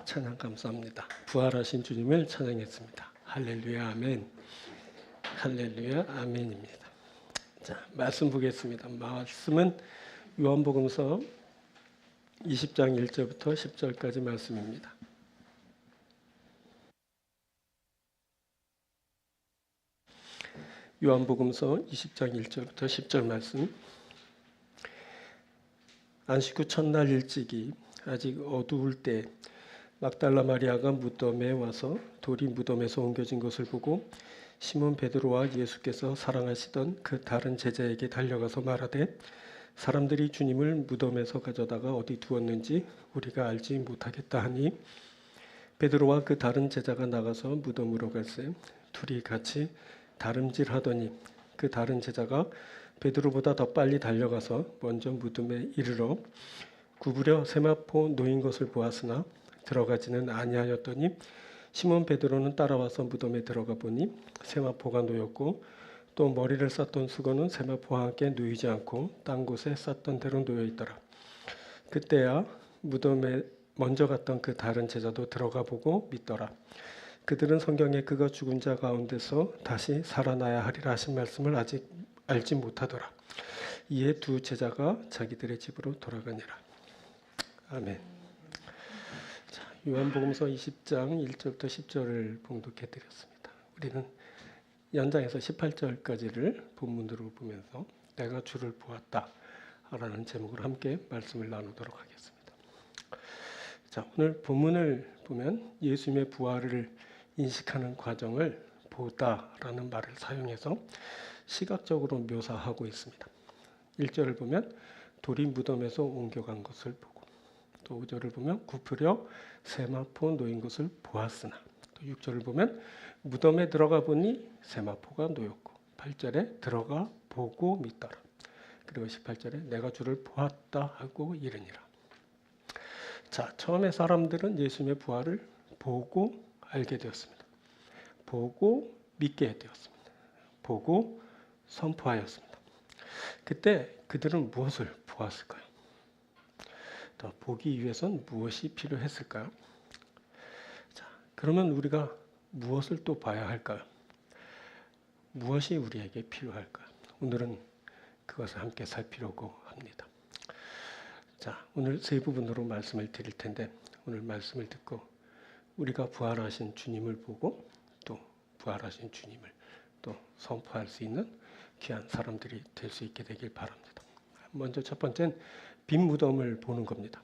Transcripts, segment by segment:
찬양 감사합니다. 부활하신 주님을 찬양했습니다. 할렐루야 아멘. 할렐루야 아멘입니다. 자, 말씀 보겠습니다. 말씀은 요한복음서 20장 1절부터 10절까지 말씀입니다. 요한복음서 20장 1절부터 10절 말씀. 안식 후 첫날 일찍이 아직 어두울 때 막달라 마리아가 무덤에 와서 돌이 무덤에서 옮겨진 것을 보고 시몬 베드로와 예수께서 사랑하시던 그 다른 제자에게 달려가서 말하되 사람들이 주님을 무덤에서 가져다가 어디 두었는지 우리가 알지 못하겠다 하니 베드로와 그 다른 제자가 나가서 무덤으로 갈새 둘이 같이 다름질하더니 그 다른 제자가 베드로보다 더 빨리 달려가서 먼저 무덤에 이르러 구부려 세마포 놓인 것을 보았으나 들어가지는 아니하였더니 시몬 베드로는 따라와서 무덤에 들어가 보니 세마포가 놓였고 또 머리를 쌌던 수건은 세마포와 함께 놓이지 않고 딴 곳에 쌌던 대로 놓여 있더라. 그때야 무덤에 먼저 갔던 그 다른 제자도 들어가 보고 믿더라. 그들은 성경에 그가 죽은 자 가운데서 다시 살아나야 하리라 하신 말씀을 아직 알지 못하더라. 이에 두 제자가 자기들의 집으로 돌아가니라. 아멘. 자, 요한복음서 20장 1절부터 10절을 봉독해 드렸습니다. 우리는 연장해서 18절까지를 본문으로 보면서 내가 주를 보았다 라는 제목으로 함께 말씀을 나누도록 하겠습니다. 자, 오늘 본문을 보면 예수님의 부활을 인식하는 과정을 보다라는 말을 사용해서 시각적으로 묘사하고 있습니다. 1절을 보면 돌이 무덤에서 옮겨간 것을 보고 또 5절을 보면 구부려 세마포 놓인 것을 보았으나 또 6절을 보면 무덤에 들어가 보니 세마포가 놓였고 8절에 들어가 보고 믿더라. 그리고 18절에 내가 주를 보았다 하고 이르니라. 자, 처음에 사람들은 예수님의 부활을 보고 알게 되었습니다. 보고 믿게 되었습니다. 보고 선포하였습니다. 그때 그들은 무엇을 보았을까요? 더 보기 위해선 무엇이 필요했을까요? 자, 그러면 우리가 무엇을 또 봐야 할까요? 무엇이 우리에게 필요할까요? 오늘은 그것을 함께 살피려고 합니다. 자, 오늘 세 부분으로 말씀을 드릴 텐데 오늘 말씀을 듣고 우리가 부활하신 주님을 보고 또 부활하신 주님을 또 선포할 수 있는 귀한 사람들이 될 수 있게 되길 바랍니다. 먼저 첫 번째는 빈 무덤을 보는 겁니다.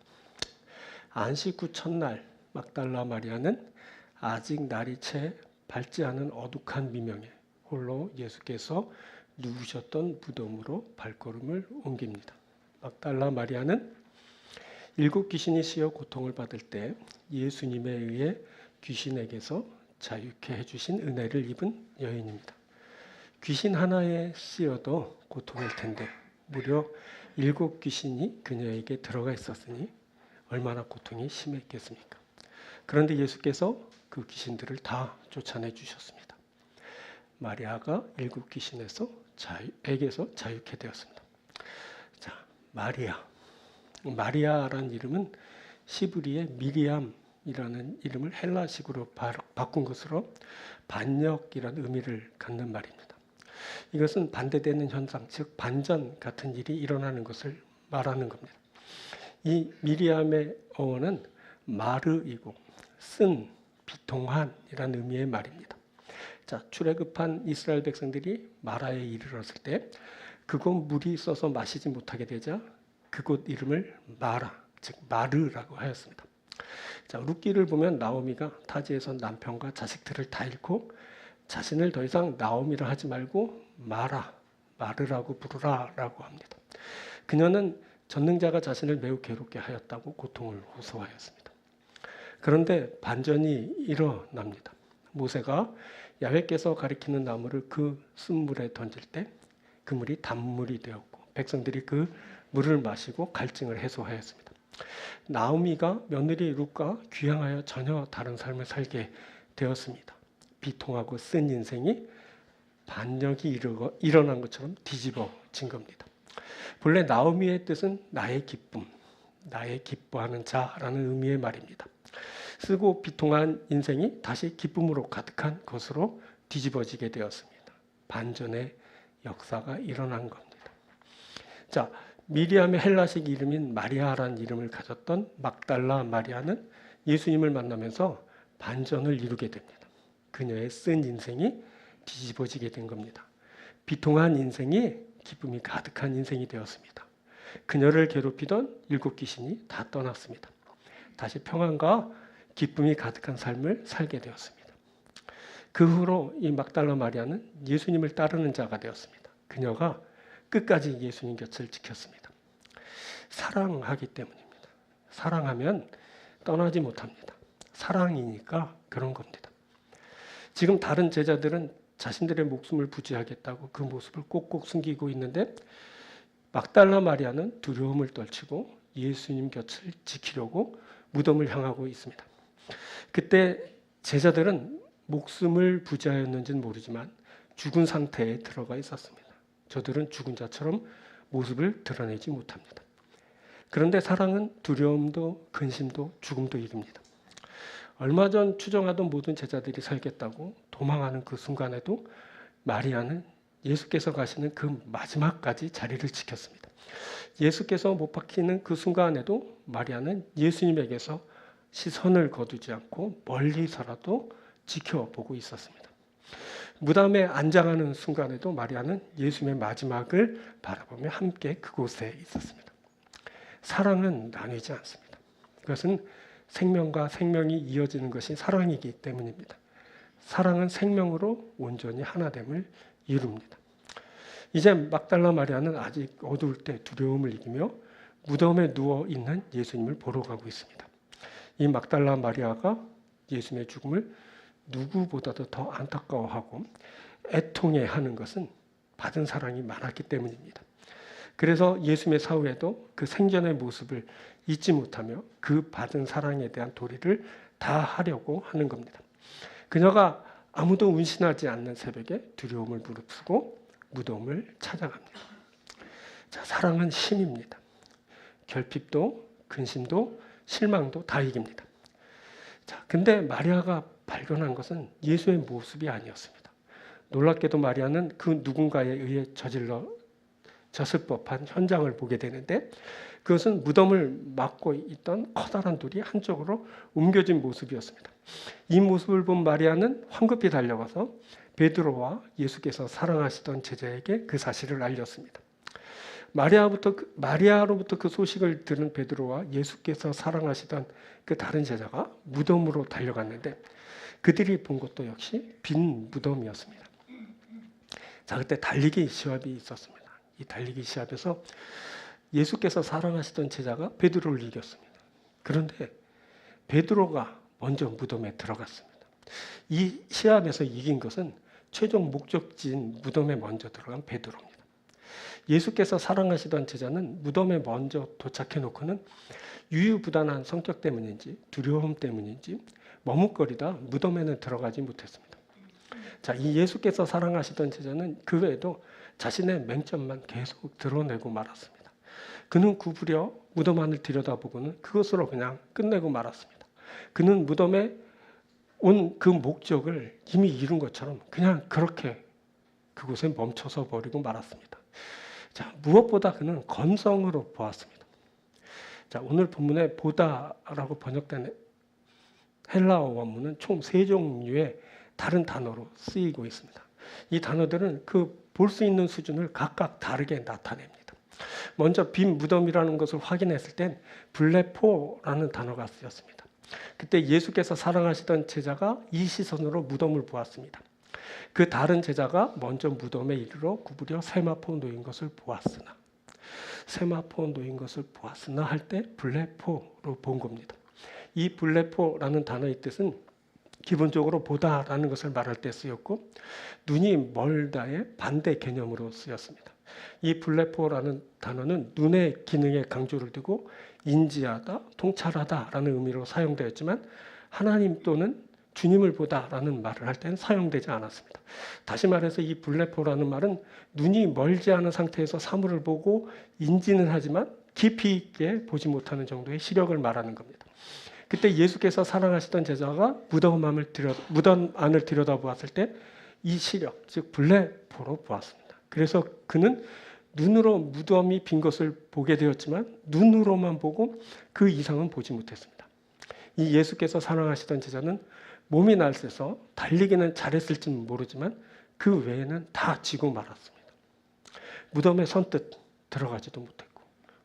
안식 후 첫날 막달라 마리아는 아직 날이 채 밝지 않은 어둑한 미명에 홀로 예수께서 누우셨던 무덤으로 발걸음을 옮깁니다. 막달라 마리아는 7 귀신이 씌어 고통을 받을 때 예수님에 의해 귀신에게서 자유케 해주신 은혜를 입은 여인입니다. 귀신 하나에 씌어도 고통일 텐데 무려 7 귀신이 그녀에게 들어가 있었으니 얼마나 고통이 심했겠습니까? 그런데 예수께서 그 귀신들을 다 쫓아내 주셨습니다. 마리아가 7 귀신에게서 자유케 되었습니다. 자, 마리아라는 이름은 시브리의 미리암이라는 이름을 헬라식으로 바꾼 것으로 반역이라는 의미를 갖는 말입니다. 이것은 반대되는 현상, 즉 반전 같은 일이 일어나는 것을 말하는 겁니다. 이 미리암의 어원은 마르이고 쓴, 비통한이라는 의미의 말입니다. 자, 출애굽한 이스라엘 백성들이 마라에 이르렀을 때 그곳 물이 있어서 마시지 못하게 되자 그곳 이름을 마라, 즉 마르라고 하였습니다. 자, 룻기를 보면 나오미가 타지에서 남편과 자식들을 다 잃고 자신을 더 이상 나오미라 하지 말고 마르라고 부르라라고 합니다. 그녀는 전능자가 자신을 매우 괴롭게 하였다고 고통을 호소하였습니다. 그런데 반전이 일어납니다. 모세가 야훼께서 가리키는 나무를 그 쓴물에 던질 때 그 물이 단물이 되었고 백성들이 그 물을 마시고 갈증을 해소하였습니다. 나오미가 며느리 룻과 귀향하여 전혀 다른 삶을 살게 되었습니다. 비통하고 쓴 인생이 반역이 일어난 것처럼 뒤집어진 겁니다. 본래 나오미의 뜻은 나의 기쁨, 나의 기뻐하는 자라는 의미의 말입니다. 쓰고 비통한 인생이 다시 기쁨으로 가득한 것으로 뒤집어지게 되었습니다. 반전의 역사가 일어난 겁니다. 자, 미리암의 헬라식 이름인 마리아라는 이름을 가졌던 막달라 마리아는 예수님을 만나면서 반전을 이루게 됩니다. 그녀의 쓴 인생이 뒤집어지게 된 겁니다. 비통한 인생이 기쁨이 가득한 인생이 되었습니다. 그녀를 괴롭히던 7 귀신이 다 떠났습니다. 다시 평안과 기쁨이 가득한 삶을 살게 되었습니다. 그 후로 이 막달라 마리아는 예수님을 따르는 자가 되었습니다. 그녀가 끝까지 예수님 곁을 지켰습니다. 사랑하기 때문입니다. 사랑하면 떠나지 못합니다. 사랑이니까 그런 겁니다. 지금 다른 제자들은 자신들의 목숨을 부지하겠다고 그 모습을 꼭꼭 숨기고 있는데 막달라 마리아는 두려움을 떨치고 예수님 곁을 지키려고 무덤을 향하고 있습니다. 그때 제자들은 목숨을 부지하였는지는 모르지만 죽은 상태에 들어가 있었습니다. 저들은 죽은 자처럼 모습을 드러내지 못합니다. 그런데 사랑은 두려움도 근심도 죽음도 이깁니다. 얼마 전 추정하던 모든 제자들이 살겠다고 도망하는 그 순간에도 마리아는 예수께서 가시는 그 마지막까지 자리를 지켰습니다. 예수께서 못 박히는 그 순간에도 마리아는 예수님에게서 시선을 거두지 않고 멀리서라도 지켜보고 있었습니다. 무덤에 안장하는 순간에도 마리아는 예수님의 마지막을 바라보며 함께 그곳에 있었습니다. 사랑은 나뉘지 않습니다. 그것은 생명과 생명이 이어지는 것이 사랑이기 때문입니다. 사랑은 생명으로 온전히 하나됨을 이룹니다. 이제 막달라 마리아는 아직 어두울 때 두려움을 이기며 무덤에 누워 있는 예수님을 보러 가고 있습니다. 이 막달라 마리아가 예수님의 죽음을 누구보다도 더 안타까워하고 애통해하는 것은 받은 사랑이 많았기 때문입니다. 그래서 예수님의 사후에도 그 생전의 모습을 잊지 못하며 그 받은 사랑에 대한 도리를 다 하려고 하는 겁니다. 그녀가 아무도 운신하지 않는 새벽에 두려움을 무릅쓰고 무덤을 찾아갑니다. 자, 사랑은 힘입니다. 결핍도 근심도 실망도 다 이깁니다. 자, 근데 마리아가 발견한 것은 예수의 모습이 아니었습니다. 놀랍게도 마리아는 그 누군가에 의해 저질러졌을 법한 현장을 보게 되는데 그것은 무덤을 막고 있던 커다란 돌이 한쪽으로 옮겨진 모습이었습니다. 이 모습을 본 마리아는 황급히 달려가서 베드로와 예수께서 사랑하시던 제자에게 그 사실을 알렸습니다. 마리아로부터 그 소식을 들은 베드로와 예수께서 사랑하시던 그 다른 제자가 무덤으로 달려갔는데 그들이 본 것도 역시 빈 무덤이었습니다. 자, 그때 달리기 시합이 있었습니다. 이 달리기 시합에서 예수께서 사랑하시던 제자가 베드로를 이겼습니다. 그런데 베드로가 먼저 무덤에 들어갔습니다. 이 시합에서 이긴 것은 최종 목적지인 무덤에 먼저 들어간 베드로입니다. 예수께서 사랑하시던 제자는 무덤에 먼저 도착해 놓고는 유유부단한 성격 때문인지 두려움 때문인지 머뭇거리다 무덤에는 들어가지 못했습니다. 자, 이 예수께서 사랑하시던 제자는 그 외에도 자신의 맹점만 계속 드러내고 말았습니다. 그는 구부려 무덤 안을 들여다보고는 그것으로 그냥 끝내고 말았습니다. 그는 무덤에 온 그 목적을 이미 이룬 것처럼 그냥 그렇게 그곳에 멈춰서 버리고 말았습니다. 자, 무엇보다 그는 건성으로 보았습니다. 자, 오늘 본문에 보다라고 번역된 헬라어 원문은 총 3종류의 다른 단어로 쓰이고 있습니다. 이 단어들은 그 볼 수 있는 수준을 각각 다르게 나타냅니다. 먼저 빈 무덤이라는 것을 확인했을 땐 블레포라는 단어가 쓰였습니다. 그때 예수께서 사랑하시던 제자가 이 시선으로 무덤을 보았습니다. 그 다른 제자가 먼저 무덤에 이르러 구부려 세마포 놓인 것을 보았으나 할 때 블레포로 본 겁니다. 이 블레포라는 단어의 뜻은 기본적으로 보다라는 것을 말할 때 쓰였고 눈이 멀다의 반대 개념으로 쓰였습니다. 이 블레포라는 단어는 눈의 기능에 강조를 두고 인지하다, 통찰하다라는 의미로 사용되었지만 하나님 또는 주님을 보다라는 말을 할 때는 사용되지 않았습니다. 다시 말해서 이 블레포라는 말은 눈이 멀지 않은 상태에서 사물을 보고 인지는 하지만 깊이 있게 보지 못하는 정도의 시력을 말하는 겁니다. 그때 예수께서 사랑하시던 제자가 무덤 안을 들여다보았을 때 이 시력, 즉 블레포로 보았습니다. 그래서 그는 눈으로 무덤이 빈 것을 보게 되었지만 눈으로만 보고 그 이상은 보지 못했습니다. 이 예수께서 사랑하시던 제자는 몸이 날쌔서 달리기는 잘했을지는 모르지만 그 외에는 다 지고 말았습니다. 무덤에 선뜻 들어가지도 못했고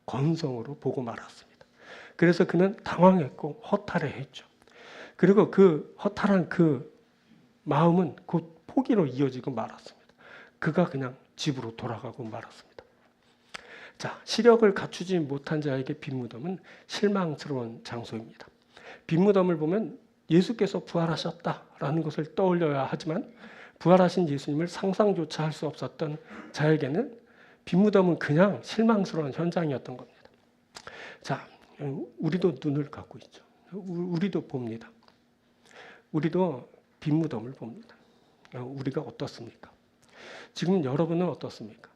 건성으로 보고 말았습니다. 그래서 그는 당황했고 허탈해했죠. 그리고 그 허탈한 그 마음은 곧 포기로 이어지고 말았습니다. 그가 그냥 집으로 돌아가고 말았습니다. 자, 시력을 갖추지 못한 자에게 빈 무덤은 실망스러운 장소입니다. 빈 무덤을 보면 예수께서 부활하셨다라는 것을 떠올려야 하지만 부활하신 예수님을 상상조차 할 수 없었던 자에게는 빈 무덤은 그냥 실망스러운 현장이었던 겁니다. 자, 우리도 눈을 갖고 있죠. 우리도 봅니다. 우리도 빈 무덤을 봅니다. 우리가 어떻습니까? 지금 여러분은 어떻습니까?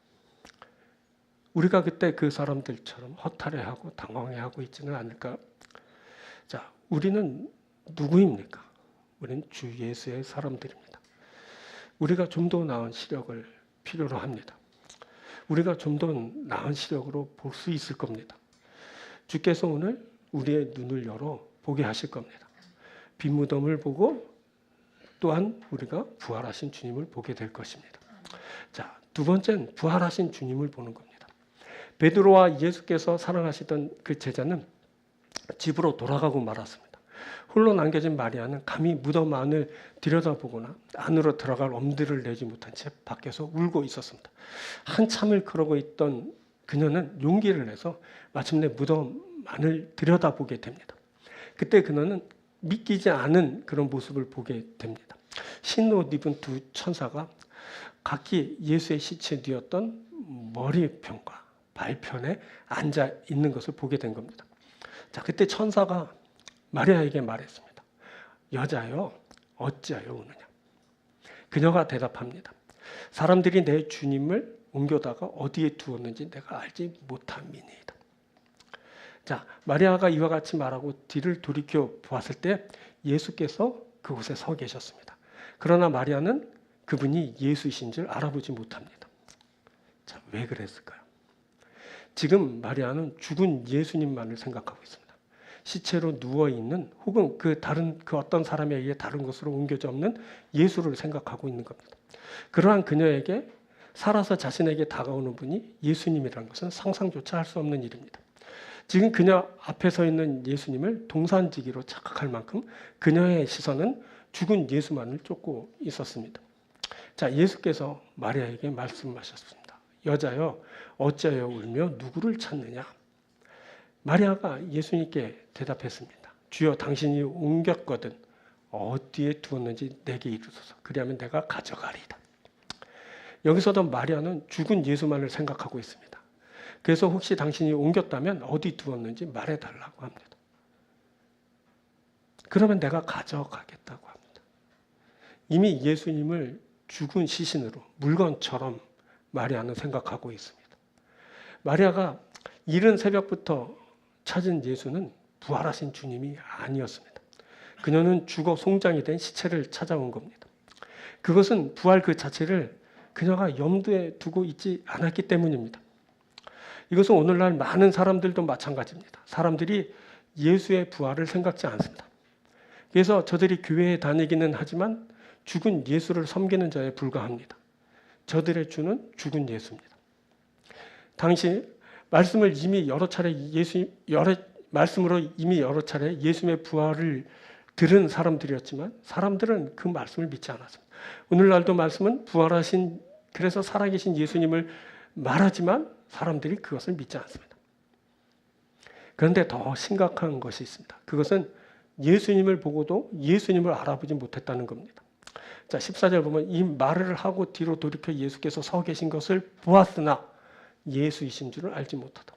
우리가 그때 그 사람들처럼 허탈해하고 당황해하고 있지는 않을까요? 자, 우리는 누구입니까? 우리는 주 예수의 사람들입니다. 우리가 좀 더 나은 시력을 필요로 합니다. 우리가 좀 더 나은 시력으로 볼 수 있을 겁니다. 주께서 오늘 우리의 눈을 열어 보게 하실 겁니다. 빈 무덤을 보고 또한 우리가 부활하신 주님을 보게 될 것입니다. 자, 두 번째는 부활하신 주님을 보는 겁니다. 베드로와 예수께서 사랑하시던 그 제자는 집으로 돌아가고 말았습니다. 홀로 남겨진 마리아는 감히 무덤 안을 들여다보거나 안으로 들어갈 엄두를 내지 못한 채 밖에서 울고 있었습니다. 한참을 그러고 있던 그녀는 용기를 내서 마침내 무덤 안을 들여다보게 됩니다. 그때 그녀는 믿기지 않은 그런 모습을 보게 됩니다. 흰옷 입은 두 천사가 각기 예수의 시체 뒤었던 머리편과 발편에 앉아 있는 것을 보게 된 겁니다. 자, 그때 천사가 마리아에게 말했습니다. 여자여, 어찌하여 우느냐? 그녀가 대답합니다. 사람들이 내 주님을 옮겨다가 어디에 두었는지 내가 알지 못함이니이다. 자, 마리아가 이와 같이 말하고 뒤를 돌이켜 보았을 때 예수께서 그곳에 서 계셨습니다. 그러나 마리아는 그분이 예수이신 줄 알아보지 못합니다. 자, 왜 그랬을까요? 지금 마리아는 죽은 예수님만을 생각하고 있습니다. 시체로 누워있는 혹은 그 어떤 사람에 의해 다른 곳으로 옮겨져 없는 예수를 생각하고 있는 겁니다. 그러한 그녀에게 살아서 자신에게 다가오는 분이 예수님이라는 것은 상상조차 할 수 없는 일입니다. 지금 그녀 앞에 서 있는 예수님을 동산지기로 착각할 만큼 그녀의 시선은 죽은 예수만을 쫓고 있었습니다. 자, 예수께서 마리아에게 말씀하셨습니다. 여자여, 어찌하여 울며 누구를 찾느냐? 마리아가 예수님께 대답했습니다. 주여, 당신이 옮겼거든 어디에 두었는지 내게 이르소서. 그리하면 내가 가져가리이다. 여기서도 마리아는 죽은 예수만을 생각하고 있습니다. 그래서 혹시 당신이 옮겼다면 어디 두었는지 말해달라고 합니다. 그러면 내가 가져가겠다고 합니다. 이미 예수님을 죽은 시신으로 물건처럼 마리아는 생각하고 있습니다. 마리아가 이른 새벽부터 찾은 예수는 부활하신 주님이 아니었습니다. 그녀는 죽어 송장이 된 시체를 찾아온 겁니다. 그것은 부활 그 자체를 그녀가 염두에 두고 있지 않았기 때문입니다. 이것은 오늘날 많은 사람들도 마찬가지입니다. 사람들이 예수의 부활을 생각지 않습니다. 그래서 저들이 교회에 다니기는 하지만 죽은 예수를 섬기는 자에 불과합니다. 저들의 주는 죽은 예수입니다. 당시 말씀으로 이미 여러 차례 예수님의 부활을 들은 사람들이었지만 사람들은 그 말씀을 믿지 않았습니다. 오늘날도 말씀은 부활하신 그래서 살아계신 예수님을 말하지만 사람들이 그것을 믿지 않습니다. 그런데 더 심각한 것이 있습니다. 그것은 예수님을 보고도 예수님을 알아보지 못했다는 겁니다. 자, 14절 보면 이 말을 하고 뒤로 돌이켜 예수께서 서 계신 것을 보았으나 예수이신 줄을 알지 못하다.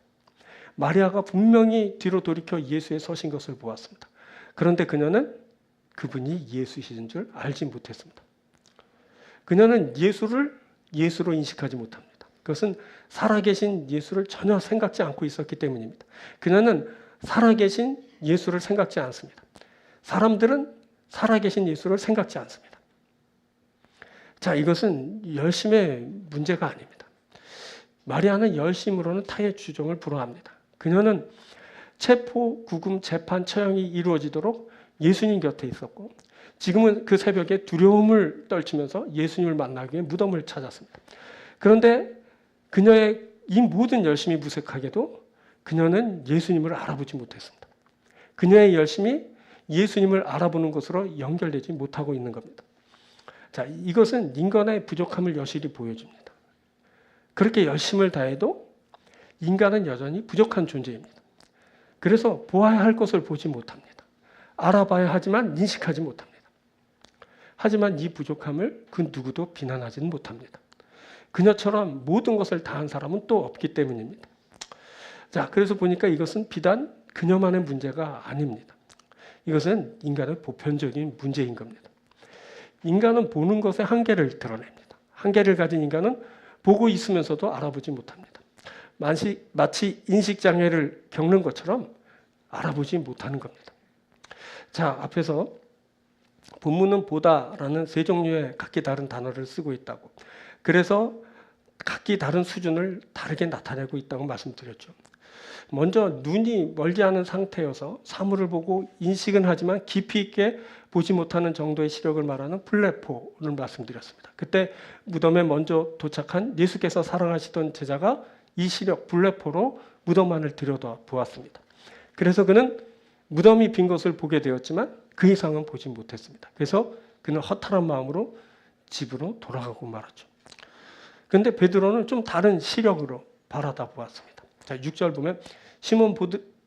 마리아가 분명히 뒤로 돌이켜 예수의 서신 것을 보았습니다. 그런데 그녀는 그분이 예수이신 줄 알지 못했습니다. 그녀는 예수를 예수로 인식하지 못합니다. 그것은 살아계신 예수를 전혀 생각지 않고 있었기 때문입니다. 그녀는 살아계신 예수를 생각지 않습니다. 사람들은 살아계신 예수를 생각지 않습니다. 자, 이것은 열심의 문제가 아닙니다. 마리아는 열심으로는 타의 주종을 불허합니다. 그녀는 체포, 구금, 재판, 처형이 이루어지도록 예수님 곁에 있었고 지금은 그 새벽에 두려움을 떨치면서 예수님을 만나기 위해 무덤을 찾았습니다. 그런데 그녀의 이 모든 열심이 무색하게도 그녀는 예수님을 알아보지 못했습니다. 그녀의 열심이 예수님을 알아보는 것으로 연결되지 못하고 있는 겁니다. 자, 이것은 인간의 부족함을 여실히 보여줍니다. 그렇게 열심을 다해도 인간은 여전히 부족한 존재입니다. 그래서 보아야 할 것을 보지 못합니다. 알아봐야 하지만 인식하지 못합니다. 하지만 이 부족함을 그 누구도 비난하지는 못합니다. 그녀처럼 모든 것을 다한 사람은 또 없기 때문입니다. 자, 그래서 보니까 이것은 비단 그녀만의 문제가 아닙니다. 이것은 인간의 보편적인 문제인 겁니다. 인간은 보는 것의 한계를 드러냅니다. 한계를 가진 인간은 보고 있으면서도 알아보지 못합니다. 마치 인식장애를 겪는 것처럼 알아보지 못하는 겁니다. 자, 앞에서 본문은 보다라는 세 종류의 각기 다른 단어를 쓰고 있다고. 그래서 각기 다른 수준을 다르게 나타내고 있다고 말씀드렸죠. 먼저 눈이 멀지 않은 상태여서 사물을 보고 인식은 하지만 깊이 있게 보지 못하는 정도의 시력을 말하는 블레포를 말씀드렸습니다. 그때 무덤에 먼저 도착한 예수께서 사랑하시던 제자가 이 시력 블레포로 무덤 안을 들여다보았습니다. 그래서 그는 무덤이 빈 것을 보게 되었지만 그 이상은 보지 못했습니다. 그래서 그는 허탈한 마음으로 집으로 돌아가고 말았죠. 그런데 베드로는 좀 다른 시력으로 바라다 보았습니다. 자, 6절 보면 시몬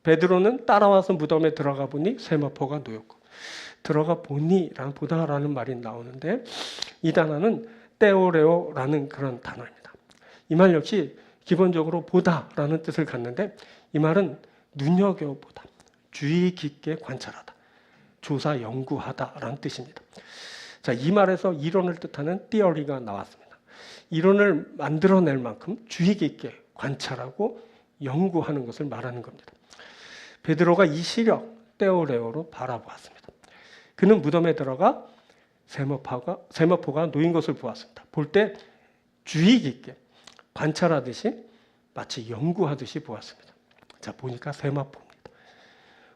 베드로는 따라와서 무덤에 들어가 보니 세마포가 놓였고, 들어가 보니라는 보다라는 말이 나오는데 이 단어는 떼오레오라는 그런 단어입니다. 이 말 역시 기본적으로 보다라는 뜻을 갖는데 이 말은 눈여겨보다, 주의 깊게 관찰하다, 조사 연구하다라는 뜻입니다. 자, 이 말에서 이론을 뜻하는 theory가 나왔습니다. 이론을 만들어낼 만큼 주의 깊게 관찰하고 연구하는 것을 말하는 겁니다. 베드로가 이 시력 떼오레오로 바라보았습니다. 그는 무덤에 들어가 세마포가 놓인 것을 보았습니다. 볼 때 주의 깊게 관찰하듯이 마치 연구하듯이 보았습니다. 자, 보니까 세마포입니다.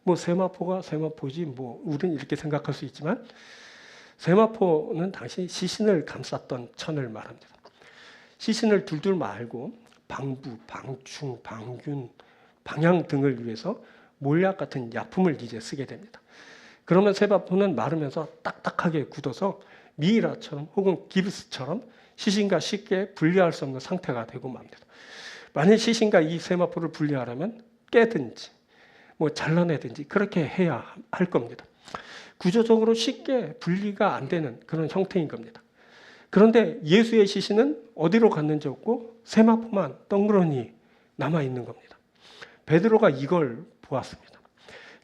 뭐 세마포가 세마포지 뭐 우리는 이렇게 생각할 수 있지만 세마포는 당시 시신을 감쌌던 천을 말합니다. 시신을 둘둘 말고 방부, 방충, 방균, 방향 등을 위해서 몰약 같은 약품을 이제 쓰게 됩니다. 그러면 세마포는 마르면서 딱딱하게 굳어서 미이라처럼 혹은 기브스처럼 시신과 쉽게 분리할 수 없는 상태가 되고 맙니다. 만일 시신과 이 세마포를 분리하려면 깨든지 뭐 잘라내든지 그렇게 해야 할 겁니다. 구조적으로 쉽게 분리가 안 되는 그런 형태인 겁니다. 그런데 예수의 시신은 어디로 갔는지 없고 세마포만 덩그러니 남아있는 겁니다. 베드로가 이걸 보았습니다.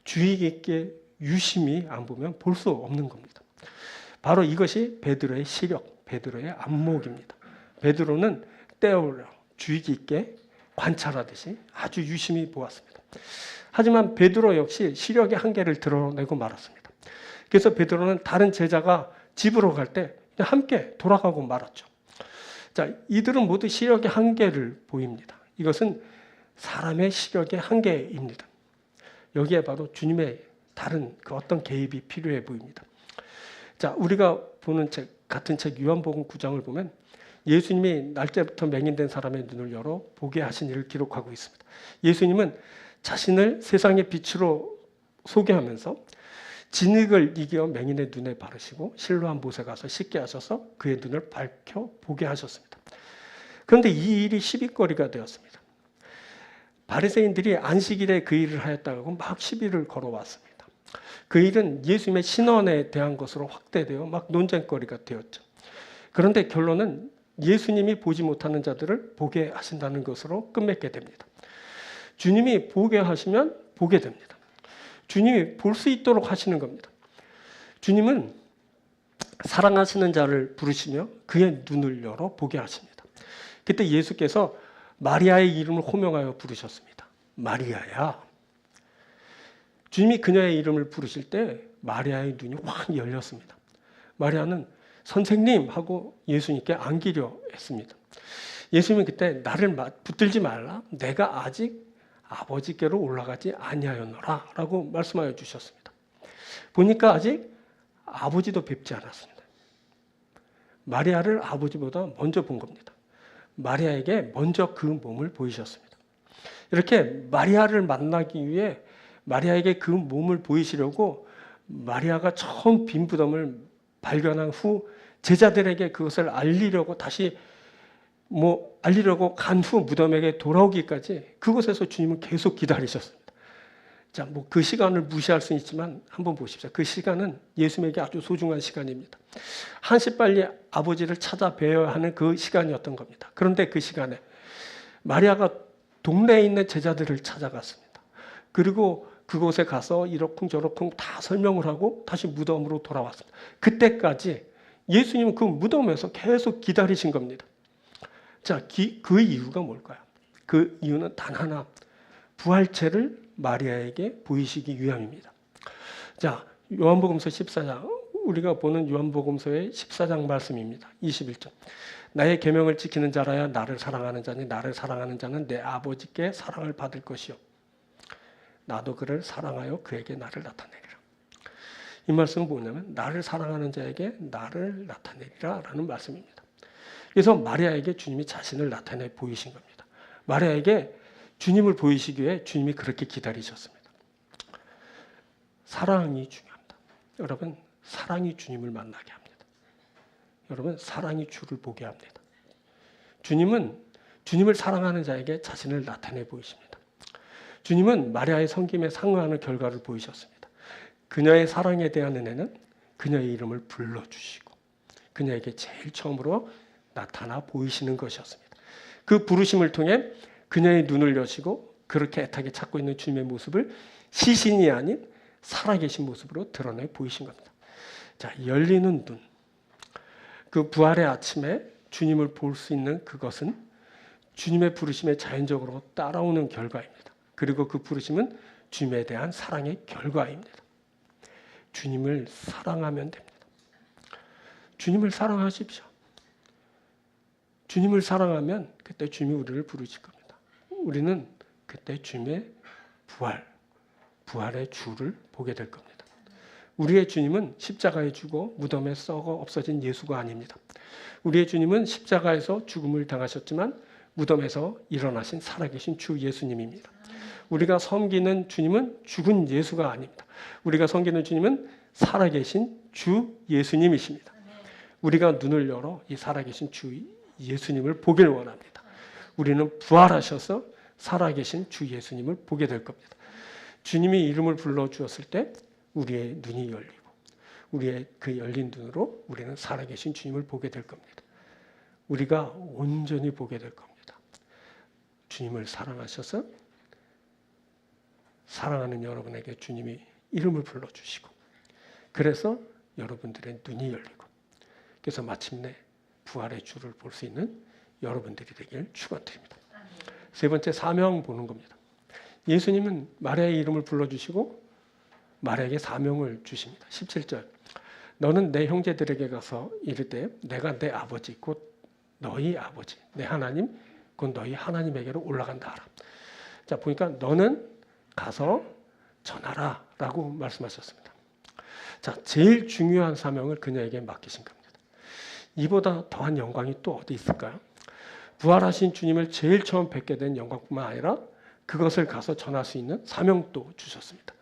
주의 깊게 유심히 안 보면 볼 수 없는 겁니다. 바로 이것이 베드로의 시력, 베드로의 안목입니다. 베드로는 떼오려 주의 깊게 관찰하듯이 아주 유심히 보았습니다. 하지만 베드로 역시 시력의 한계를 드러내고 말았습니다. 그래서 베드로는 다른 제자가 집으로 갈 때 함께 돌아가고 말았죠. 자, 이들은 모두 시력의 한계를 보입니다. 이것은 사람의 시력의 한계입니다. 여기에 바로 주님의 다른 그 어떤 개입이 필요해 보입니다. 자, 우리가 보는 책, 같은 책 요한복음 9장을 보면 예수님이 날짜부터 맹인된 사람의 눈을 열어 보게 하신 일을 기록하고 있습니다. 예수님은 자신을 세상의 빛으로 소개하면서 진흙을 이겨 맹인의 눈에 바르시고 실로암 못에 가서 씻게 하셔서 그의 눈을 밝혀 보게 하셨습니다. 그런데 이 일이 시비거리가 되었습니다. 바리새인들이 안식일에 그 일을 하였다고 막 시비를 걸어왔습니다. 그 일은 예수님의 신원에 대한 것으로 확대되어 막 논쟁거리가 되었죠. 그런데 결론은 예수님이 보지 못하는 자들을 보게 하신다는 것으로 끝맺게 됩니다. 주님이 보게 하시면 보게 됩니다. 주님이 볼 수 있도록 하시는 겁니다. 주님은 사랑하시는 자를 부르시며 그의 눈을 열어 보게 하십니다. 그때 예수께서 마리아의 이름을 호명하여 부르셨습니다. 마리아야. 주님이 그녀의 이름을 부르실 때 마리아의 눈이 확 열렸습니다. 마리아는 선생님 하고 예수님께 안기려 했습니다. 예수님은 그때 나를 붙들지 말라. 내가 아직 아버지께로 올라가지 아니하였노라 라고 말씀하여 주셨습니다. 보니까 아직 아버지도 뵙지 않았습니다. 마리아를 아버지보다 먼저 본 겁니다. 마리아에게 먼저 그 몸을 보이셨습니다. 이렇게 마리아를 만나기 위해 마리아에게 그 몸을 보이시려고 마리아가 처음 빈 부덤을 발견한 후 제자들에게 그것을 알리려고 알리려고 간 후 무덤에게 돌아오기까지 그곳에서 주님은 계속 기다리셨습니다. 자, 그 시간을 무시할 수는 있지만 한번 보십시오. 그 시간은 예수님에게 아주 소중한 시간입니다. 한시 빨리 아버지를 찾아뵈어야 하는 그 시간이었던 겁니다. 그런데 그 시간에 마리아가 동네에 있는 제자들을 찾아갔습니다. 그리고 그곳에 가서 이러쿵저러쿵 다 설명을 하고 다시 무덤으로 돌아왔습니다. 그때까지 예수님은 그 무덤에서 계속 기다리신 겁니다. 자, 그 이유가 뭘까요? 그 이유는 단 하나, 부활체를 마리아에게 보이시기 위함입니다. 자, 요한복음서 14장, 우리가 보는 요한복음서의 14장 말씀입니다. 21절. 나의 계명을 지키는 자라야 나를 사랑하는 자니 나를 사랑하는 자는 내 아버지께 사랑을 받을 것이요. 나도 그를 사랑하여 그에게 나를 나타내리라. 이 말씀은 뭐냐면 나를 사랑하는 자에게 나를 나타내리라 라는 말씀입니다. 그래서 마리아에게 주님이 자신을 나타내 보이신 겁니다. 마리아에게 주님을 보이시기 위해 주님이 그렇게 기다리셨습니다. 사랑이 중요합니다. 여러분, 사랑이 주님을 만나게 합니다. 여러분, 사랑이 주를 보게 합니다. 주님은 주님을 사랑하는 자에게 자신을 나타내 보이십니다. 주님은 마리아의 섬김에 상응하는 결과를 보이셨습니다. 그녀의 사랑에 대한 은혜는 그녀의 이름을 불러주시고 그녀에게 제일 처음으로 나타나 보이시는 것이었습니다. 그 부르심을 통해 그녀의 눈을 여시고 그렇게 애타게 찾고 있는 주님의 모습을 시신이 아닌 살아계신 모습으로 드러내 보이신 겁니다. 자, 열리는 눈. 그 부활의 아침에 주님을 볼 수 있는 그것은 주님의 부르심에 자연적으로 따라오는 결과입니다. 그리고 그 부르심은 주님에 대한 사랑의 결과입니다. 주님을 사랑하면 됩니다. 주님을 사랑하십시오. 주님을 사랑하면 그때 주님이 우리를 부르실 겁니다. 우리는 그때 주님의 부활의 주를 보게 될 겁니다. 우리의 주님은 십자가에 죽어 무덤에 썩어 없어진 예수가 아닙니다. 우리의 주님은 십자가에서 죽음을 당하셨지만 무덤에서 일어나신 살아계신 주 예수님입니다. 우리가 섬기는 주님은 죽은 예수가 아닙니다. 우리가 섬기는 주님은 살아계신 주 예수님이십니다. 우리가 눈을 열어 이 살아계신 주 예수님을 보길 원합니다. 우리는 부활하셔서 살아계신 주 예수님을 보게 될 겁니다. 주님이 이름을 불러주었을 때 우리의 눈이 열리고 우리의 그 열린 눈으로 우리는 살아계신 주님을 보게 될 겁니다. 우리가 온전히 보게 될 겁니다. 주님을 사랑하셔서 사랑하는 여러분에게 주님이 이름을 불러주시고 그래서 여러분들의 눈이 열리고 그래서 마침내 부활의 주를 볼 수 있는 여러분들이 되길 축원드립니다. 세 번째, 사명 보는 겁니다. 예수님은 마리아의 이름을 불러주시고 마리아에게 사명을 주십니다. 17절. 너는 내 형제들에게 가서 이르되 내가 내 아버지 곧 너희 아버지 내 하나님 곧 너희 하나님에게로 올라간다 하라. 자, 보니까 너는 가서 전하라 라고 말씀하셨습니다. 자, 제일 중요한 사명을 그녀에게 맡기신 겁니다. 이보다 더한 영광이 또 어디 있을까요? 부활하신 주님을 제일 처음 뵙게 된 영광뿐만 아니라 그것을 가서 전할 수 있는 사명도 주셨습니다.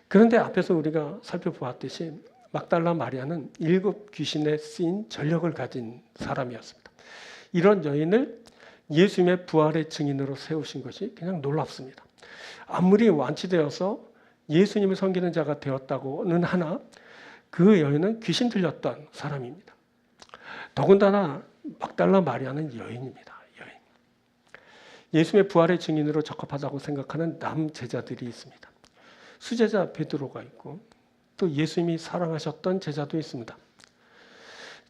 그런데 앞에서 우리가 살펴보았듯이 막달라 마리아는 7 귀신에 쓰인 전력을 가진 사람이었습니다. 이런 여인을 예수님의 부활의 증인으로 세우신 것이 그냥 놀랍습니다. 아무리 완치되어서 예수님을 섬기는 자가 되었다고는 하나 그 여인은 귀신 들렸던 사람입니다. 더군다나 막달라 마리아는 여인입니다. 여인. 예수님의 부활의 증인으로 적합하다고 생각하는 남제자들이 있습니다. 수제자 베드로가 있고 또 예수님이 사랑하셨던 제자도 있습니다.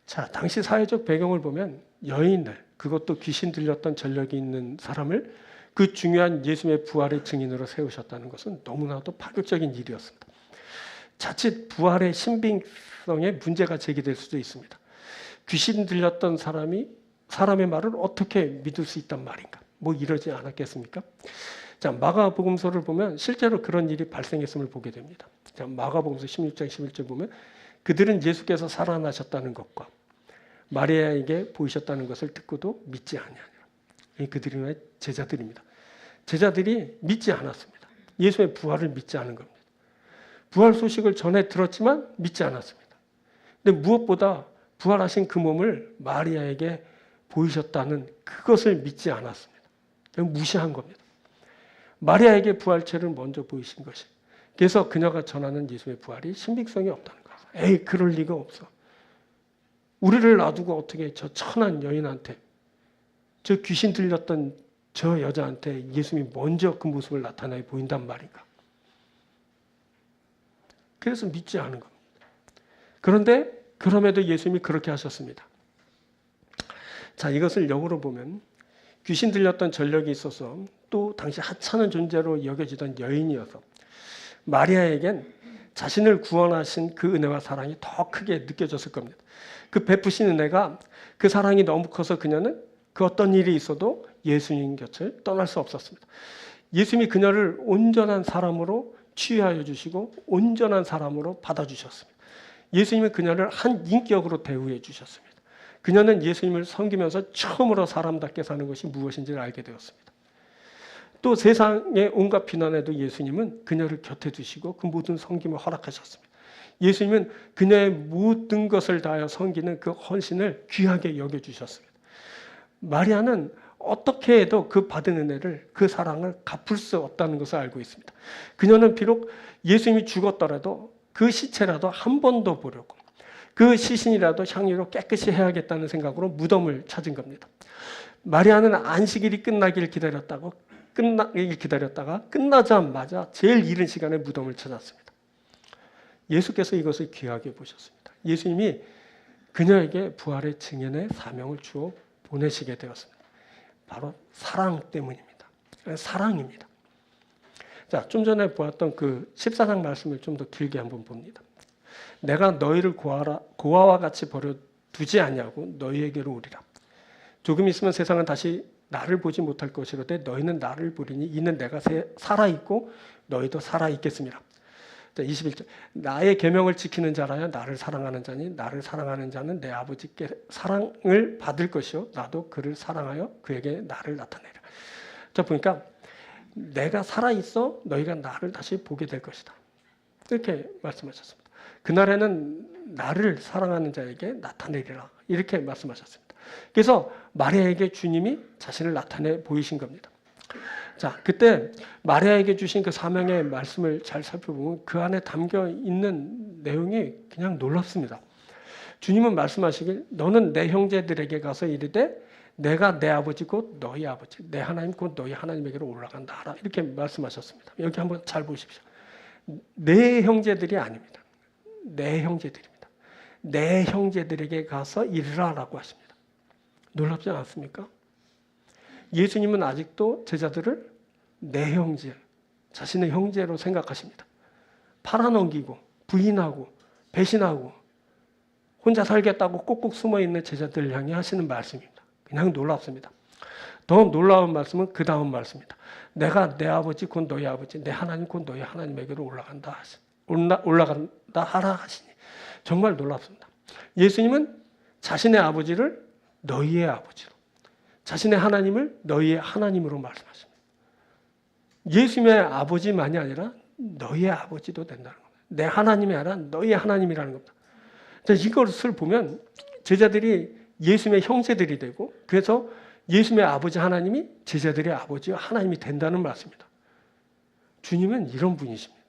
자, 당시 사회적 배경을 보면 여인을 그것도 귀신 들렸던 전력이 있는 사람을 그 중요한 예수님의 부활의 증인으로 세우셨다는 것은 너무나도 파격적인 일이었습니다. 자칫 부활의 신빙성에 문제가 제기될 수도 있습니다. 귀신 들렸던 사람이 사람의 말을 어떻게 믿을 수 있단 말인가? 뭐 이러지 않았겠습니까? 자, 마가복음서를 보면 실제로 그런 일이 발생했음을 보게 됩니다. 자, 마가복음서 16장 11절 보면 그들은 예수께서 살아나셨다는 것과 마리아에게 보이셨다는 것을 듣고도 믿지 아니하니라. 그들이 제자들입니다. 제자들이 믿지 않았습니다. 예수의 부활을 믿지 않은 겁니다. 부활 소식을 전해 들었지만 믿지 않았습니다. 근데 무엇보다 부활하신 그 몸을 마리아에게 보이셨다는 그것을 믿지 않았습니다. 무시한 겁니다. 마리아에게 부활체를 먼저 보이신 것이. 그래서 그녀가 전하는 예수의 부활이 신빙성이 없다는 거예요. 에이, 그럴 리가 없어. 우리를 놔두고 어떻게 저 천한 여인한테, 저 귀신 들렸던 저 여자한테 예수님이 먼저 그 모습을 나타내 보인단 말인가. 그래서 믿지 않은 겁니다. 그런데 그럼에도 예수님이 그렇게 하셨습니다. 자, 이것을 역으로 보면 귀신 들렸던 전력이 있어서 또 당시 하찮은 존재로 여겨지던 여인이어서 마리아에겐 자신을 구원하신 그 은혜와 사랑이 더 크게 느껴졌을 겁니다. 그 베푸신 은혜가, 그 사랑이 너무 커서 그녀는 그 어떤 일이 있어도 예수님 곁을 떠날 수 없었습니다. 예수님이 그녀를 온전한 사람으로 취하여 주시고 온전한 사람으로 받아주셨습니다. 예수님은 그녀를 한 인격으로 대우해 주셨습니다. 그녀는 예수님을 섬기면서 처음으로 사람답게 사는 것이 무엇인지를 알게 되었습니다. 또 세상의 온갖 비난에도 예수님은 그녀를 곁에 두시고 그 모든 섬김을 허락하셨습니다. 예수님은 그녀의 모든 것을 다하여 섬기는 그 헌신을 귀하게 여겨주셨습니다. 마리아는 어떻게 해도 그 받은 은혜를, 그 사랑을 갚을 수 없다는 것을 알고 있습니다. 그녀는 비록 예수님이 죽었더라도 그 시체라도 한 번 더 보려고, 그 시신이라도 향유로 깨끗이 해야겠다는 생각으로 무덤을 찾은 겁니다. 마리아는 안식일이 끝나길 기다렸다가 끝나자마자 제일 이른 시간에 무덤을 찾았습니다. 예수께서 이것을 귀하게 보셨습니다. 예수님이 그녀에게 부활의 증인의 사명을 주어 보내시게 되었습니다. 바로 사랑 때문입니다. 사랑입니다. 자, 좀 전에 보았던 그 14장 말씀을 좀 더 길게 한번 봅니다. 내가 너희를 고아와 같이 버려두지 아니하고 너희에게로 오리라. 조금 있으면 세상은 다시 나를 보지 못할 것이로되 너희는 나를 보리니 이는 내가 살아있고 너희도 살아있겠습니다. 자, 21절. 나의 계명을 지키는 자라야 나를 사랑하는 자니 나를 사랑하는 자는 내 아버지께 사랑을 받을 것이요 나도 그를 사랑하여 그에게 나를 나타내라. 자, 보니까 내가 살아있어 너희가 나를 다시 보게 될 것이다. 이렇게 말씀하셨습니다. 그날에는 나를 사랑하는 자에게 나타내리라. 이렇게 말씀하셨습니다. 그래서 마리아에게 주님이 자신을 나타내 보이신 겁니다. 자, 그때 마리아에게 주신 그 사명의 말씀을 잘 살펴보면 그 안에 담겨 있는 내용이 그냥 놀랍습니다. 주님은 말씀하시길 너는 내 형제들에게 가서 이르되 내가 내 아버지 곧 너희 아버지, 내 하나님 곧 너희 하나님에게로 올라간다 하라. 이렇게 말씀하셨습니다. 여기 한번 잘 보십시오. 내 형제들이 아닙니다. 내 형제들입니다. 내 형제들에게 가서 이르라라고 하십니다. 놀랍지 않습니까? 예수님은 아직도 제자들을 내 형제, 자신의 형제로 생각하십니다. 팔아넘기고 부인하고 배신하고 혼자 살겠다고 꼭꼭 숨어있는 제자들을 향해 하시는 말씀입니다. 그냥 놀랍습니다. 더 놀라운 말씀은 그 다음 말씀입니다. 내가 내 아버지 곧 너희 아버지, 내 하나님 곧 너희 하나님에게로 올라간다 하라 하시니. 정말 놀랍습니다. 예수님은 자신의 아버지를 너희의 아버지로, 자신의 하나님을 너희의 하나님으로 말씀하십니다. 예수님의 아버지만이 아니라 너희의 아버지도 된다는 겁니다. 내 하나님이 아니라 너희의 하나님이라는 겁니다. 자, 이것을 보면 제자들이 예수님의 형제들이 되고 그래서 예수님의 아버지 하나님이 제자들의 아버지와 하나님이 된다는 말씀입니다. 주님은 이런 분이십니다.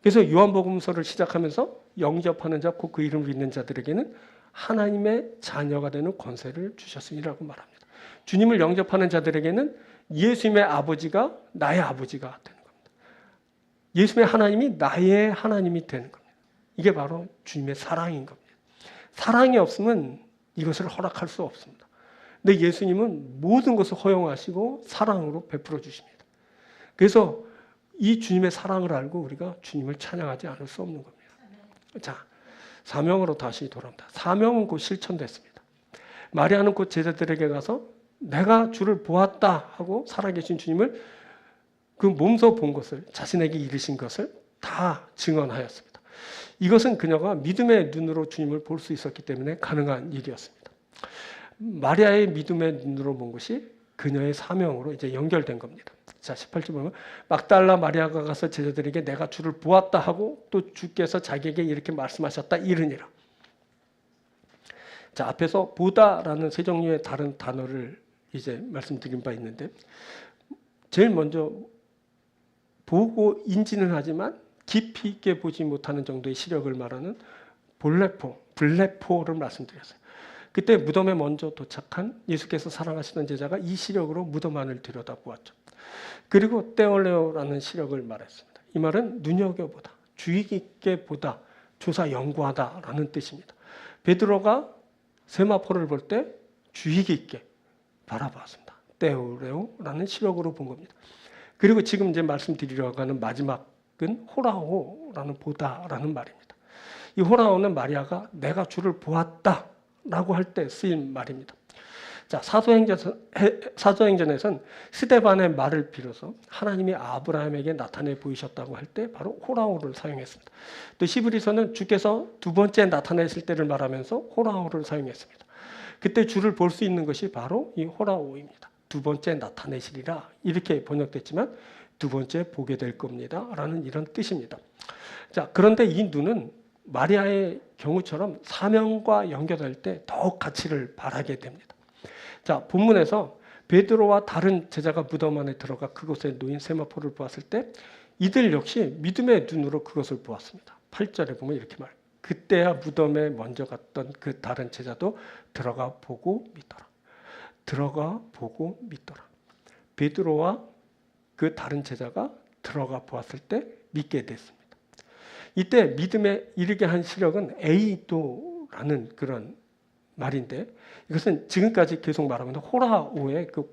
그래서 요한복음서를 시작하면서 영접하는 자, 곧 그 이름을 믿는 자들에게는 하나님의 자녀가 되는 권세를 주셨으니라고 말합니다. 주님을 영접하는 자들에게는 예수님의 아버지가 나의 아버지가 되는 겁니다. 예수님의 하나님이 나의 하나님이 되는 겁니다. 이게 바로 주님의 사랑인 겁니다. 사랑이 없으면 이것을 허락할 수 없습니다. 근데 예수님은 모든 것을 허용하시고 사랑으로 베풀어 주십니다. 그래서 이 주님의 사랑을 알고 우리가 주님을 찬양하지 않을 수 없는 겁니다. 자, 사명으로 다시 돌아옵니다. 사명은 곧 실천됐습니다. 마리아는 곧 제자들에게 가서 내가 주를 보았다 하고 살아계신 주님을 그 몸소 본 것을, 자신에게 이르신 것을 다 증언하였습니다. 이것은 그녀가 믿음의 눈으로 주님을 볼 수 있었기 때문에 가능한 일이었습니다. 마리아의 믿음의 눈으로 본 것이 그녀의 사명으로 이제 연결된 겁니다. 자, 18절 보면 막달라 마리아가 가서 제자들에게 내가 주를 보았다 하고 또 주께서 자기에게 이렇게 말씀하셨다 이르니라. 자, 앞에서 보다라는 세 종류의 다른 단어를 이제 말씀드린 바 있는데, 제일 먼저 보고 인지는 하지만 깊이 있게 보지 못하는 정도의 시력을 말하는 블레포를 말씀드렸어요. 그때 무덤에 먼저 도착한 예수께서 사랑하시던 제자가 이 시력으로 무덤 안을 들여다보았죠. 그리고 떼올레오라는 시력을 말했습니다. 이 말은 눈여겨보다, 주의 깊게 보다, 조사 연구하다라는 뜻입니다. 베드로가 세마포를 볼 때 주의 깊게 바라보았습니다. 떼올레오라는 시력으로 본 겁니다. 그리고 지금 이제 말씀드리려고 하는 마지막은 호라오라는 보다라는 말입니다. 이 호라오는 마리아가 내가 주를 보았다 라고 할 때 쓰인 말입니다. 자, 사도행전에선 스데반의 말을 빌어서 하나님이 아브라함에게 나타내 보이셨다고 할 때 바로 호라오를 사용했습니다. 또 히브리서는 주께서 두 번째 나타내실 때를 말하면서 호라오를 사용했습니다. 그때 주를 볼 수 있는 것이 바로 이 호라오입니다. 두 번째 나타내시리라 이렇게 번역됐지만 두 번째 보게 될 겁니다 라는 이런 뜻입니다. 자, 그런데 이 눈은 마리아의 경우처럼 사명과 연결할 때 더욱 가치를 발하게 됩니다. 자, 본문에서 베드로와 다른 제자가 무덤 안에 들어가 그곳에 놓인 세마포를 보았을 때 이들 역시 믿음의 눈으로 그것을 보았습니다. 8절에 보면 이렇게 말해요. 그때야 무덤에 먼저 갔던 그 다른 제자도 들어가 보고 믿더라. 들어가 보고 믿더라. 베드로와 그 다른 제자가 들어가 보았을 때 믿게 됐습니다. 이때 믿음에 이르게 한 시력은 에이도라는 그런 말인데, 이것은 지금까지 계속 말하면 호라오의 그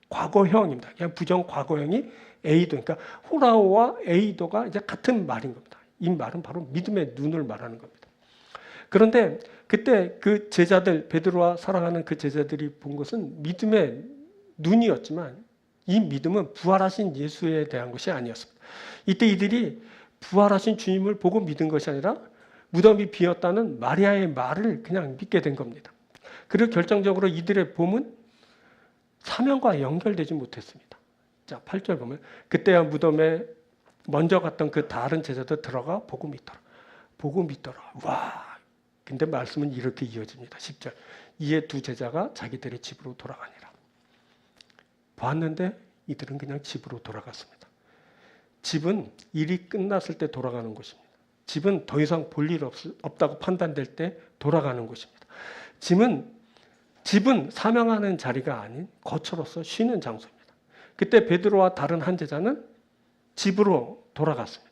과거형입니다. 그냥 부정 과거형이 에이도. 그러니까 호라오와 에이도가 이제 같은 말인 겁니다. 이 말은 바로 믿음의 눈을 말하는 겁니다. 그런데 그때 그 제자들, 베드로와 사랑하는 그 제자들이 본 것은 믿음의 눈이었지만 이 믿음은 부활하신 예수에 대한 것이 아니었습니다. 이때 이들이 부활하신 주님을 보고 믿은 것이 아니라 무덤이 비었다는 마리아의 말을 그냥 믿게 된 겁니다. 그리고 결정적으로 이들의 봄은 사명과 연결되지 못했습니다. 자, 8절 보면 그때야 무덤에 먼저 갔던 그 다른 제자도 들어가 보고 믿더라. 보고 믿더라. 와, 근데 말씀은 이렇게 이어집니다. 10절. 이에 두 제자가 자기들의 집으로 돌아가니라. 봤는데 이들은 그냥 집으로 돌아갔습니다. 집은 일이 끝났을 때 돌아가는 곳입니다. 집은 더 이상 볼 일 없다고 판단될 때 돌아가는 곳입니다. 집은 사명하는 자리가 아닌 거처로서 쉬는 장소입니다. 그때 베드로와 다른 한 제자는 집으로 돌아갔습니다.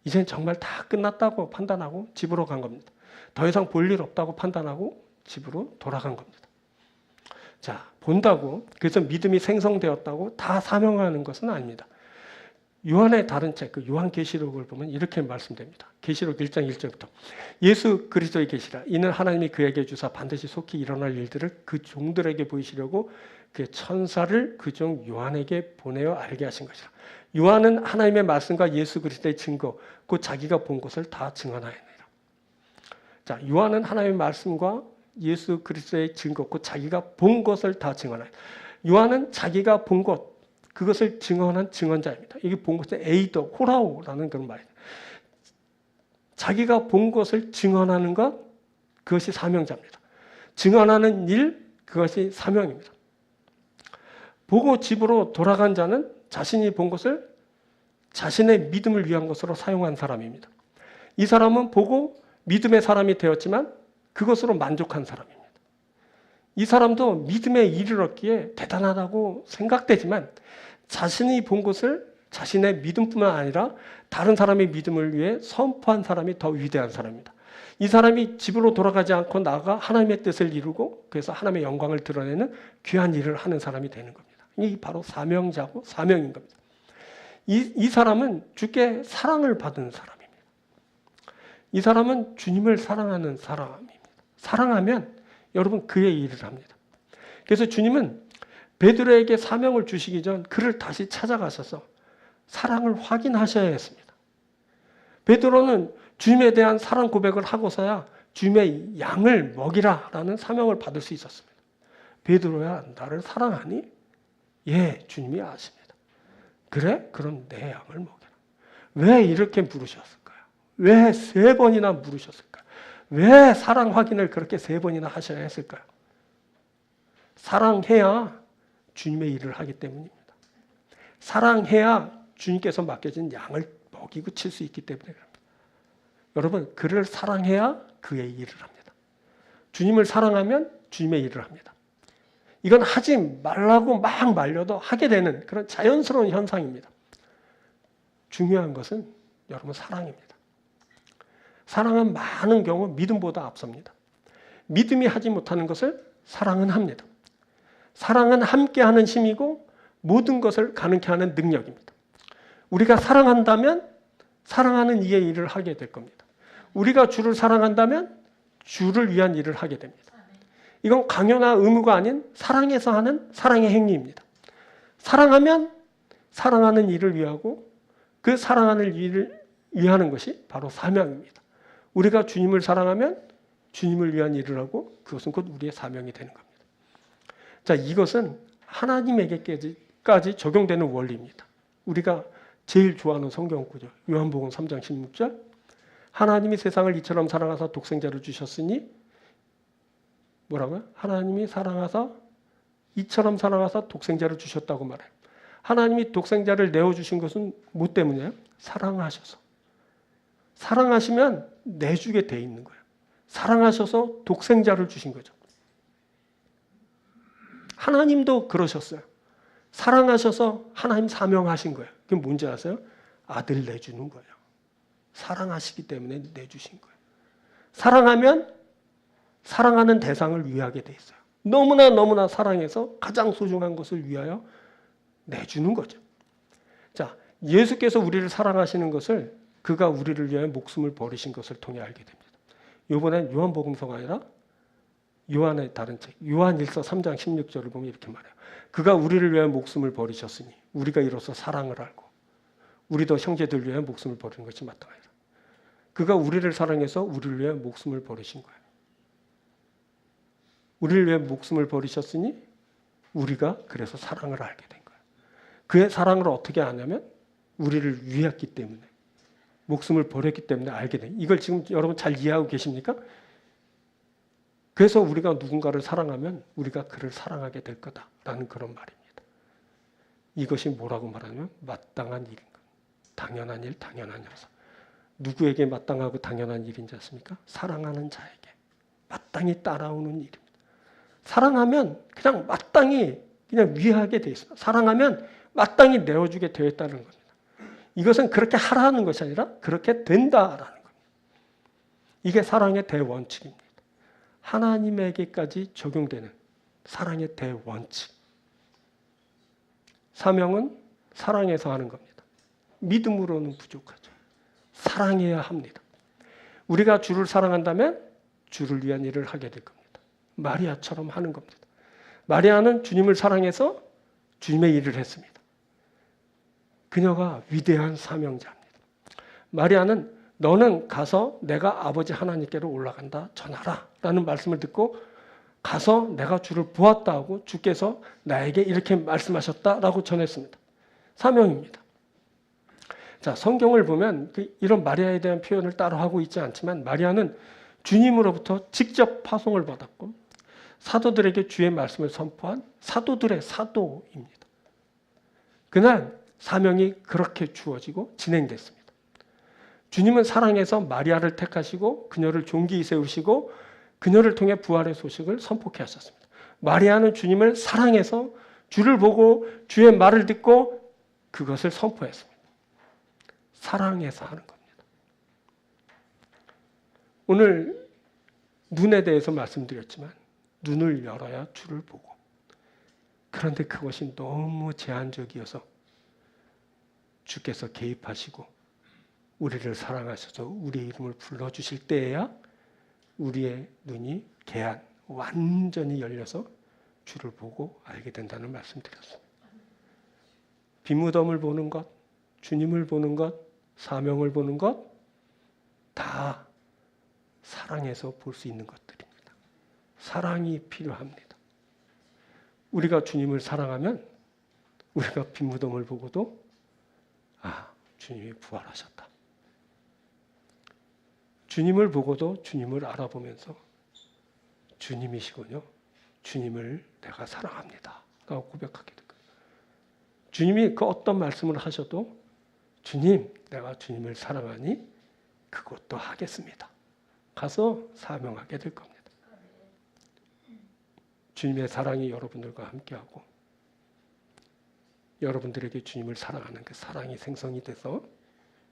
이젠 정말 다 끝났다고 판단하고 집으로 간 겁니다. 더 이상 볼 일 없다고 판단하고 집으로 돌아간 겁니다. 자, 본다고 그래서 믿음이 생성되었다고 다 사명하는 것은 아닙니다. 요한의 다른 책, 그 요한계시록을 보면 이렇게 말씀됩니다. 계시록 1장 1절부터 예수 그리스도의 계시라. 이는 하나님이 그에게 주사 반드시 속히 일어날 일들을 그 종들에게 보이시려고 그 천사를 그 종 요한에게 보내어 알게 하신 것이라. 요한은 하나님의 말씀과 예수 그리스도의 증거, 곧 자기가 본 것을 다 증언하였느니라. 자, 요한은 하나님의 말씀과 예수 그리스도의 증거, 곧 자기가 본 것을 다 증언하였다. 요한은 자기가 본 것, 그것을 증언한 증언자입니다. 이게 본 것은 에이도, 호라오라는 그런 말입니다. 자기가 본 것을 증언하는 것, 그것이 사명자입니다. 증언하는 일, 그것이 사명입니다. 보고 집으로 돌아간 자는 자신이 본 것을 자신의 믿음을 위한 것으로 사용한 사람입니다. 이 사람은 보고 믿음의 사람이 되었지만 그것으로 만족한 사람입니다. 이 사람도 믿음에 이르렀기에 대단하다고 생각되지만 자신이 본 것을 자신의 믿음뿐만 아니라 다른 사람의 믿음을 위해 선포한 사람이 더 위대한 사람입니다. 이 사람이 집으로 돌아가지 않고 나아가 하나님의 뜻을 이루고 그래서 하나님의 영광을 드러내는 귀한 일을 하는 사람이 되는 겁니다. 이 바로 사명자고 사명인 겁니다. 이 사람은 주께 사랑을 받은 사람입니다. 이 사람은 주님을 사랑하는 사람입니다. 사랑하면 여러분 그의 일을 합니다. 그래서 주님은 베드로에게 사명을 주시기 전 그를 다시 찾아가셔서 사랑을 확인하셔야 했습니다. 베드로는 주님에 대한 사랑 고백을 하고서야 주님의 양을 먹이라라는 사명을 받을 수 있었습니다. 베드로야, 나를 사랑하니? 예, 주님이 아십니다. 그래? 그럼 내 양을 먹여라. 왜 이렇게 물으셨을까요? 왜 3번이나 물으셨을까요? 왜 사랑 확인을 그렇게 3번이나 하셔야 했을까요? 사랑해야 주님의 일을 하기 때문입니다. 사랑해야 주님께서 맡겨진 양을 먹이고 칠 수 있기 때문에 그럽니다. 여러분, 그를 사랑해야 그의 일을 합니다. 주님을 사랑하면 주님의 일을 합니다. 이건 하지 말라고 막 말려도 하게 되는 그런 자연스러운 현상입니다. 중요한 것은 여러분 사랑입니다. 사랑은 많은 경우 믿음보다 앞섭니다. 믿음이 하지 못하는 것을 사랑은 합니다. 사랑은 함께하는 힘이고 모든 것을 가능케 하는 능력입니다. 우리가 사랑한다면 사랑하는 이의 일을 하게 될 겁니다. 우리가 주를 사랑한다면 주를 위한 일을 하게 됩니다. 이건 강요나 의무가 아닌 사랑해서 하는 사랑의 행위입니다. 사랑하면 사랑하는 일을 위하고 그 사랑하는 일을 위하는 것이 바로 사명입니다. 우리가 주님을 사랑하면 주님을 위한 일을 하고 그것은 곧 우리의 사명이 되는 겁니다. 자, 이것은 하나님에게까지 적용되는 원리입니다. 우리가 제일 좋아하는 성경 구절 요한복음 3장 16절 하나님이 세상을 이처럼 사랑하사 독생자를 주셨으니 뭐라고요? 하나님이 사랑하사 이처럼 사랑하사 독생자를 주셨다고 말해요. 하나님이 독생자를 내어주신 것은 뭐 때문이에요? 사랑하셔서. 사랑하시면 내주게 돼 있는 거예요. 사랑하셔서 독생자를 주신 거죠. 하나님도 그러셨어요. 사랑하셔서 하나님 사명하신 거예요. 그게 뭔지 아세요? 아들 내주는 거예요. 사랑하시기 때문에 내주신 거예요. 사랑하면 사랑하는 대상을 위하게 돼 있어요. 너무나 사랑해서 가장 소중한 것을 위하여 내주는 거죠. 자, 예수께서 우리를 사랑하시는 것을 그가 우리를 위하여 목숨을 버리신 것을 통해 알게 됩니다. 이번엔 요한복음서가 아니라 요한의 다른 책 요한일서 3장 16절을 보면 이렇게 말해요. 그가 우리를 위하여 목숨을 버리셨으니 우리가 이로써 사랑을 알고 우리도 형제들 위하여 목숨을 버리는 것이 마땅하다. 그가 우리를 사랑해서 우리를 위하여 목숨을 버리신 거예요. 우리를 위해 목숨을 버리셨으니 우리가 그래서 사랑을 알게 된 거예요. 그의 사랑을 어떻게 아냐면 우리를 위했기 때문에 목숨을 버렸기 때문에 알게 된. 이걸 지금 여러분 잘 이해하고 계십니까? 그래서 우리가 누군가를 사랑하면 우리가 그를 사랑하게 될 거다라는 그런 말입니다. 이것이 뭐라고 말하냐면 마땅한 일인 것. 당연한 일, 당연한 녀석. 누구에게 마땅하고 당연한 일인지 아십니까? 사랑하는 자에게 마땅히 따라오는 일입니다. 사랑하면 그냥 마땅히 그냥 위하게 돼 있어요. 사랑하면 마땅히 내어주게 되어 있다는 겁니다. 이것은 그렇게 하라는 것이 아니라 그렇게 된다라는 겁니다. 이게 사랑의 대원칙입니다. 하나님에게까지 적용되는 사랑의 대원칙. 사명은 사랑해서 하는 겁니다. 믿음으로는 부족하죠. 사랑해야 합니다. 우리가 주를 사랑한다면 주를 위한 일을 하게 될 겁니다. 마리아처럼 하는 겁니다. 마리아는 주님을 사랑해서 주님의 일을 했습니다. 그녀가 위대한 사명자입니다. 마리아는 너는 가서 내가 아버지 하나님께로 올라간다 전하라 라는 말씀을 듣고 가서 내가 주를 보았다 하고 주께서 나에게 이렇게 말씀하셨다라고 전했습니다. 사명입니다. 자, 성경을 보면 이런 마리아에 대한 표현을 따로 하고 있지 않지만 마리아는 주님으로부터 직접 파송을 받았고 사도들에게 주의 말씀을 선포한 사도들의 사도입니다. 그날 사명이 그렇게 주어지고 진행됐습니다. 주님은 사랑해서 마리아를 택하시고 그녀를 존귀히 세우시고 그녀를 통해 부활의 소식을 선포케 하셨습니다. 마리아는 주님을 사랑해서 주를 보고 주의 말을 듣고 그것을 선포했습니다. 사랑해서 하는 겁니다. 오늘 눈에 대해서 말씀드렸지만 눈을 열어야 주를 보고, 그런데 그것이 너무 제한적이어서 주께서 개입하시고 우리를 사랑하셔서 우리의 이름을 불러주실 때에야 우리의 눈이 완전히 열려서 주를 보고 알게 된다는 말씀드렸습니다. 빈무덤을 보는 것, 주님을 보는 것, 사명을 보는 것, 다 사랑에서 볼 수 있는 것들입니다. 사랑이 필요합니다. 우리가 주님을 사랑하면 우리가 빈무덤을 보고도 주님이 부활하셨다. 주님을 보고도 주님을 알아보면서 주님이시군요. 주님을 내가 사랑합니다. 라고 고백하게 될 거예요. 주님이 그 어떤 말씀을 하셔도 주님, 내가 주님을 사랑하니 그것도 하겠습니다. 가서 사명하게 될 겁니다. 주님의 사랑이 여러분들과 함께하고 여러분들에게 주님을 사랑하는 그 사랑이 생성이 돼서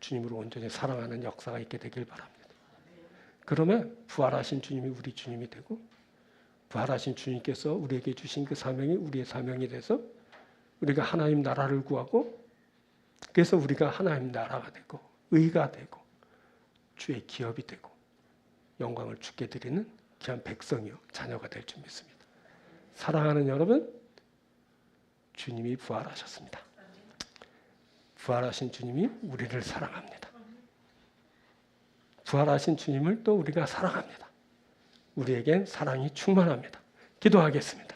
주님을 온전히 사랑하는 역사가 있게 되길 바랍니다. 그러면 부활하신 주님이 우리 주님이 되고 부활하신 주님께서 우리에게 주신 그 사명이 우리의 사명이 돼서 우리가 하나님 나라를 구하고, 그래서 우리가 하나님 나라가 되고 의가 되고 주의 기업이 되고 영광을 주께 드리는 귀한 백성이요 자녀가 될 줄 믿습니다. 사랑하는 여러분, 주님이 부활하셨습니다. 부활하신 주님이 우리를 사랑합니다. 부활하신 주님을 또 우리가 사랑합니다. 우리에겐 사랑이 충만합니다. 기도하겠습니다.